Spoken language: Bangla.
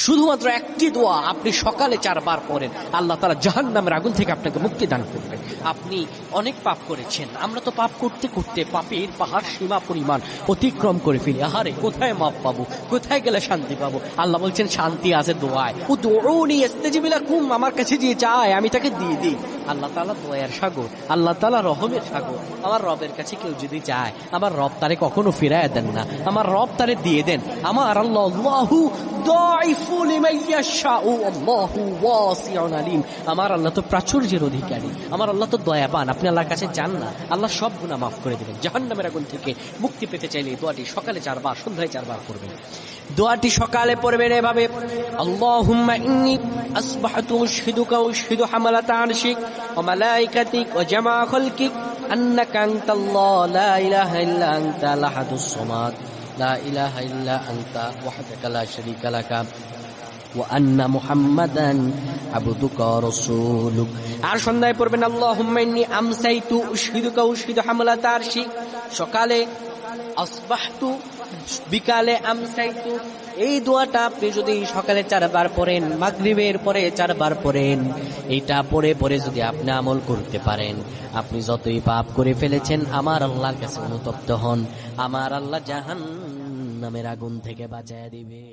শুধুমাত্র একটি দোয়া আপনি সকালে 4 বার পড়েন, আল্লাহ তাআলা জাহান্নামের আগুন থেকে আপনাকে মুক্তি দান করবেন। আপনি অনেক পাপ করেছেন, আমরা তো পাপ করতে করতে পাপের পাহাড় সীমা পরিমাণ অতিক্রম করে ফেলি। আহারে কোথায় মাপ পাবো, কোথায় গেলে শান্তি পাবো? আল্লাহ বলছেন শান্তি আছে দোয়ায়। উদউনি আস্তাজিব লাকুম, আমার কাছে যে চায় আমি তাকে দিয়ে দিই। আল্লাহ তাআলা দয়ার সাগর, আল্লাহ তাআলা রহমের সাগর। আমার রবের কাছে কেউ যদি চায়, আমার রব তারে কখনো ফিরায় দেন না, আমার রব তারে দিয়ে দেন। আমার আল্লাহ আল্লাহু দাইফু লিমান ইয়াশাউ আল্লাহু ওয়াসিউন আলিম। আমার আল্লাহ তো প্রাচুর্যের অধিকারী, আমার আল্লাহ তো দয়াবান। আপনি আল্লাহর কাছে যান না, আল্লাহ সব গুনাহ মাফ করে দেবেন। জাহান্নামের আগুন থেকে মুক্তি পেতে চাইলে এই দোয়াটি সকালে 4 বার, সন্ধ্যায় 4 বার করবেন। দোয়াটি সকালে পড়বেন এভাবে: আল্লাহুম্মা ইন্নী আসবাহতু উশহিদুকা উশহিদু হামালাতা আরশিক ওয়া মালাইকাতিক ওয়া জামা খালকিক আন্নাকা আনতাল্লাহ লা ইলাহা ইল্লা আনতাল আহাদুস সামাদ লা ইলাহা ইল্লা আনতা ওয়াহদাকা লা শারীকা লাকা ওয়া আন্না মুহাম্মাদান আবদুকা ওয়া রাসূলুক। আর সন্ধ্যায় পড়বেন আল্লাহুম্মা ইন্নী আমসাইতু উশহিদুকা উশহিদু হামালাতা আরশিক। সকালে আসবাহতু, বিকালে আমসাইতু। এই দোয়াটা আপনি যদি সকালে 4 বার পড়েন, মাগরিবের পরে 4 বার পড়েন, এটা পড়ে পড়ে যদি আপনি আমল করতে পারেন, আপনি যতই পাপ করে ফেলেছেন আমার আল্লাহর কাছে অনুতপ্ত হন, আমার আল্লাহ জাহান্নামের আগুন থেকে বাঁচায় দিবে।